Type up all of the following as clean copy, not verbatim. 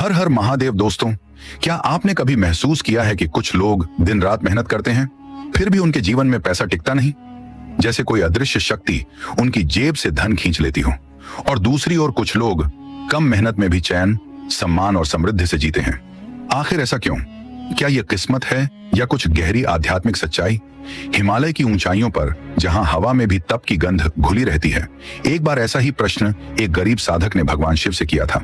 हर हर महादेव दोस्तों, क्या आपने कभी महसूस किया है कि कुछ लोग दिन रात मेहनत करते हैं फिर भी उनके जीवन में पैसा टिकता नहीं? जैसे कोई अदृश्य शक्ति उनकी जेब से धन खींच लेती हो। और दूसरी ओर कुछ लोग कम मेहनत में भी चैन, सम्मान और समृद्धि से जीते हैं। आखिर ऐसा क्यों? क्या यह किस्मत है या कुछ गहरी आध्यात्मिक सच्चाई? हिमालय की ऊंचाइयों पर जहां हवा में भी तप की गंध घुली रहती है, एक बार ऐसा ही प्रश्न एक गरीब साधक ने भगवान शिव से किया था।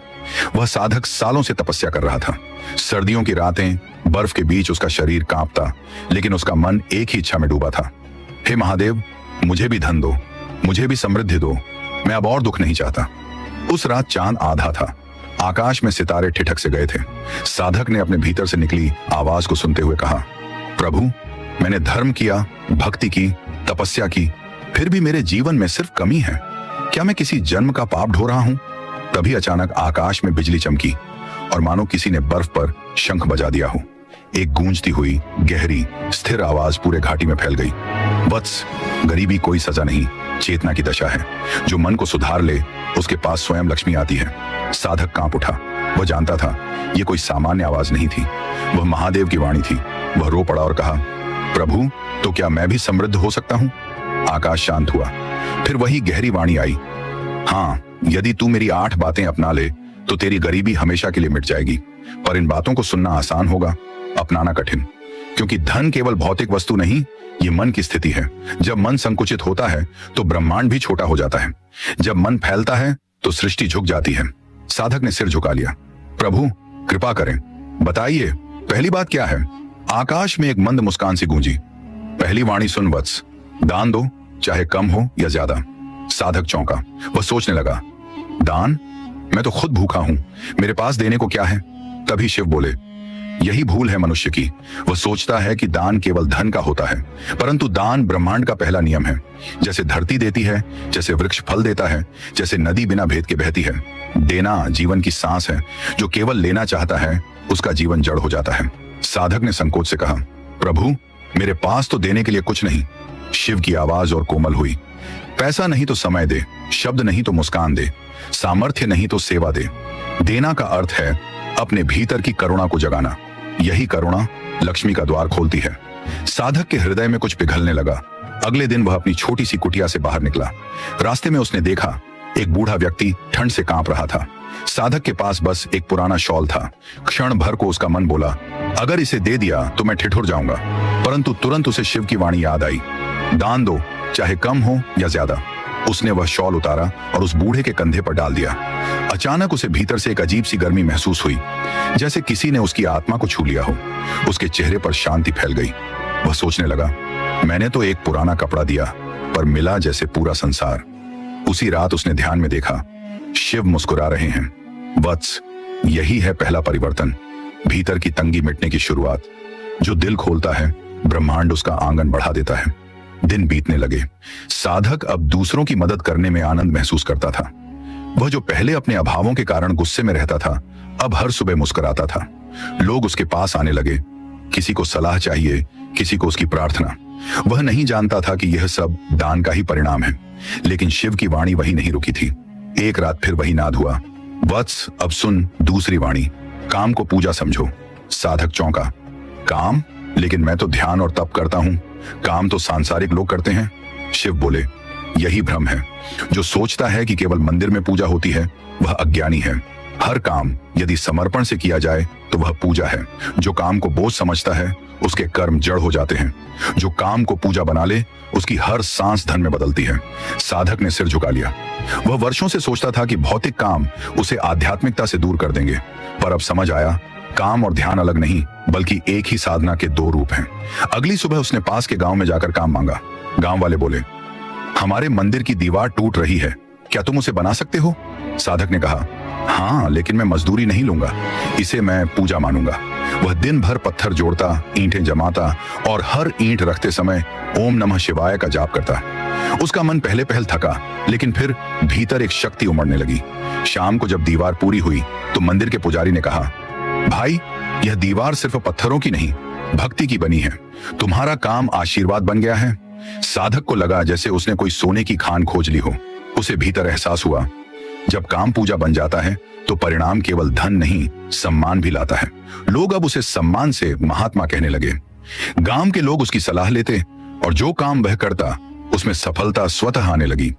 वह साधक सालों से तपस्या कर रहा था। सर्दियों की रातें, बर्फ के बीच उसका शरीर कांपता, लेकिन उसका मन एक ही इच्छा में डूबा था। हे महादेव, मुझे भी धन दो, मुझे भी समृद्धि दो, मैं अब और दुख नहीं चाहता। उस रात चांद आधा था, आकाश में सितारे ठिठक से गए थे। साधक ने अपने भीतर से निकली आवाज को सुनते हुए कहा, प्रभु, मैंने धर्म किया, भक्ति की, तपस्या की, फिर भी मेरे जीवन में सिर्फ कमी है। क्या मैं किसी जन्म का पाप ढो रहा हूं? तभी अचानक आकाश में बिजली चमकी और मानो किसी ने बर्फ पर शंख बजा दिया हो। एक गूंजती हुई, गहरी, स्थिर आवाज पूरे घाटी में फैल गई, वत्स, गरीबी कोई सजा नहीं, चेतना की दशा है। जो मन को सुधार ले, उसके पास स्वयं लक्ष्मी आती है। साधक कांप उठा। वह जानता था यह कोई सामान्य आवाज नहीं थी, वह महादेव की वाणी थी। वह रो पड़ा और कहा, प्रभु, तो क्या मैं भी समृद्ध हो सकता हूं? आकाश शांत हुआ। फिर वही गहरी वाणी आई, हाँ, यदि तू मेरी 8 बातें अपना ले तो तेरी गरीबी हमेशा के लिए मिट जाएगी। पर इन बातों को सुनना आसान होगा, अपनाना कठिन। क्योंकि धन केवल भौतिक वस्तु नहीं, ये मन की स्थिति है। जब मन संकुचित होता है तो ब्रह्मांड भी छोटा हो जाता है। जब मन फैलता है तो सृष्टि झुक जाती है। साधक ने सिर झुका लिया। प्रभु, कृपा करें, बताइए, पहली बात क्या है? आकाश में एक मंद मुस्कान सी गूंजी। पहली वाणी सुन वत्स, दान दो, चाहे कम हो या ज्यादा। साधक चौंका। वह सोचने लगा, दान? मैं तो खुद भूखा हूं, मेरे पास देने को क्या है? तभी शिव बोले, यही भूल है मनुष्य की। वह सोचता है कि दान केवल धन का होता है, परंतु दान ब्रह्मांड का पहला नियम है। जैसे धरती देती है, जैसे वृक्ष फल देता है, जैसे नदी बिना भेद के बहती है। देना जीवन की सांस है। जो केवल लेना चाहता है, उसका जीवन जड़ हो जाता है। साधक ने संकोच से कहा, प्रभु, मेरे पास तो देने के लिए कुछ नहीं। शिव की आवाज और कोमल हुई, पैसा नहीं तो समय दे, शब्द नहीं तो मुस्कान दे, सामर्थ्य नहीं तो सेवा दे। देना का अर्थ है अपने भीतर की करुणा को जगाना। यही करुणा लक्ष्मी का द्वार खोलती है। साधक के हृदय में कुछ पिघलने लगा। अगले दिन वह अपनी छोटी सी कुटिया से बाहर निकला। रास्ते में उसने देखा एक बूढ़ा व्यक्ति ठंड से कांप रहा था। साधक के पास बस एक पुराना शॉल था। क्षण भर को उसका मन बोला, अगर इसे दे दिया तो मैं ठिठुर जाऊंगा। परंतु तुरंत उसे शिव की वाणी याद आई, दान दो, चाहे कम हो या ज्यादा। उसने वह शॉल उतारा और उस बूढ़े के कंधे पर डाल दिया। अचानक उसे भीतर से एक अजीब सी गर्मी महसूस हुई, जैसे किसी ने उसकी आत्मा को छू लिया हो। उसके चेहरे पर शांति फैल गई। वह सोचने लगा, मैंने तो एक पुराना कपड़ा दिया, पर मिला जैसे पूरा संसार। उसी रात उसने ध्यान में देखा, शिव मुस्कुरा रहे हैं। वत्स, यही है पहला परिवर्तन, भीतर की तंगी मिटने की शुरुआत। जो दिल खोलता है, ब्रह्मांड उसका आंगन बढ़ा देता है। दिन बीतने लगे। साधक अब दूसरों की मदद करने में आनंद महसूस करता था। वह जो पहले अपने अभावों के कारण गुस्से में रहता था, अब हर सुबह मुस्कुराता था। लोग उसके पास आने लगे। किसी को सलाह चाहिए, किसी को उसकी प्रार्थना। वह नहीं जानता था कि यह सब दान का ही परिणाम है। लेकिन शिव की वाणी वही नहीं रुकी थी। एक रात फिर वही नाद हुआ, वत्स, अब सुन दूसरी वाणी, काम को पूजा समझो। साधक चौंका, काम? लेकिन मैं तो ध्यान और तप करता हूं, काम तो सांसारिक लोग करते हैं। शिव बोले, यही भ्रम है। जो सोचता है कि केवल मंदिर में पूजा होती है, वह अज्ञानी है। हर काम यदि समर्पण से किया जाए तो वह पूजा है। जो काम को बोझ समझता है, उसके कर्म जड़ हो जाते हैं। जो काम को पूजा बना ले, उसकी हर सांस धन में बदलती है। साधक ने सिर झुका लिया। वह वर्षों से सोचता था कि भौतिक काम उसे आध्यात्मिकता से दूर कर देंगे, पर अब समझ आया, काम और ध्यान अलग नहीं, बल्कि एक ही साधना के 2 रूप हैं। अगली सुबह उसने पास के गांव में जाकर काम मांगा। गांव वाले बोले, हमारे मंदिर की दीवार टूट रही है, क्या तुम उसे बना सकते हो? साधक ने कहा, हाँ, लेकिन मैं मजदूरी नहीं लूंगा, इसे मैं पूजा मानूंगा। वह दिन भर पत्थर जोड़ता, ईंटें जमाता और हर ईंट रखते समय ओम नमः शिवाय का जाप करता। उसका मन पहले पहल थका, लेकिन फिर भीतर एक शक्ति उमड़ने लगी। शाम को जब दीवार पूरी हुई तो मंदिर के पुजारी ने कहा, भाई, यह दीवार सिर्फ पत्थरों की नहीं, भक्ति की बनी है। तुम्हारा काम आशीर्वाद बन गया है। साधक को लगा जैसे उसने कोई सोने की खान खोज ली हो। उसे भीतर एहसास हुआ, जब काम पूजा बन जाता है तो परिणाम केवल धन नहीं, सम्मान भी लाता है। लोग अब उसे सम्मान से महात्मा कहने लगे। गांव के लोग उसकी सलाह लेते और जो काम वह करता उसमें सफलता स्वतः आने लगी।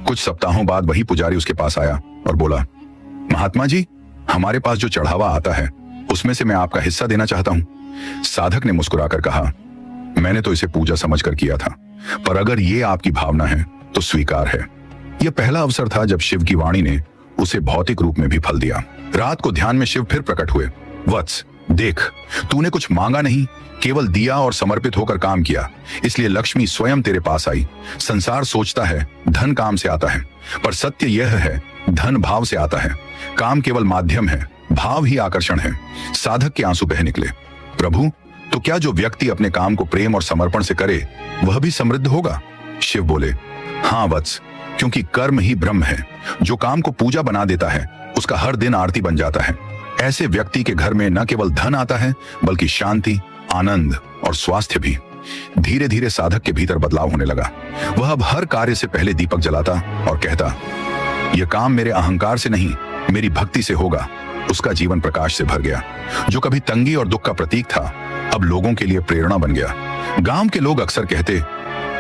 कुछ सप्ताहों बाद वही पुजारी उसके पास आया और बोला, महात्मा जी, हमारे पास जो चढ़ावा आता है उसमें से मैं आपका हिस्सा देना चाहता हूं। साधक ने मुस्कुराकर कहा, मैंने तो इसे पूजा समझकर किया था, पर अगर ये आपकी भावना है तो स्वीकार है। यह पहला अवसर था जब शिव की वाणी ने उसे भौतिक रूप में भी फल दिया। रात को ध्यान में शिव फिर प्रकट हुए। वत्स, देख, तूने कुछ मांगा नहीं, केवल दिया और समर्पित होकर काम किया, इसलिए लक्ष्मी स्वयं तेरे पास आई। संसार सोचता है धन काम से आता है, पर सत्य यह है धन भाव से आता है। काम केवल माध्यम है, भाव ही आकर्षण है। साधक के आंसू बह निकले। प्रभु, तो क्या जो व्यक्ति अपने काम को प्रेम और समर्पण से करे वह भी समृद्ध होगा? शिव बोले, हाँ वत्स, क्योंकि कर्म ही ब्रह्म है। जो काम को पूजा बना देता है उसका हर दिन आरती बन जाता है। ऐसे व्यक्ति के घर में न केवल धन आता है बल्कि शांति, आनंद और स्वास्थ्य भी। धीरे धीरे साधक के भीतर बदलाव होने लगा। वह अब हर कार्य से पहले दीपक जलाता और कहता, यह काम मेरे अहंकार से नहीं, मेरी भक्ति से होगा। उसका जीवन प्रकाश से भर गया। जो कभी तंगी और दुख का प्रतीक था अब लोगों के लिए प्रेरणा बन गया। गांव के लोग अक्सर कहते,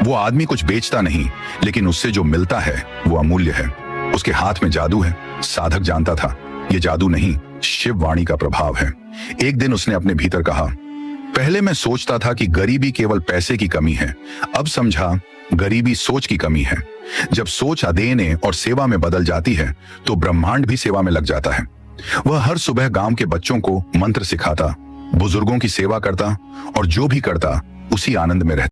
वो आदमी कुछ बेचता नहीं, लेकिन उससे जो मिलता है वो अमूल्य है। उसके हाथ में जादू है। साधक जानता था ये जादू नहीं, शिव वाणी का प्रभाव है। एक दिन उसने अपने भीतर कहा, पहले मैं सोचता था कि गरीबी केवल पैसे की कमी है, अब समझा गरीबी सोच की कमी है। जब सोच देने और सेवा में बदल जाती है तो ब्रह्मांड भी सेवा में लग जाता है। वह हर सुबह गांव के बच्चों को मंत्र सिखाता, बुजुर्गों की सेवा करता और जो भी करता उसी आनंद में रहता।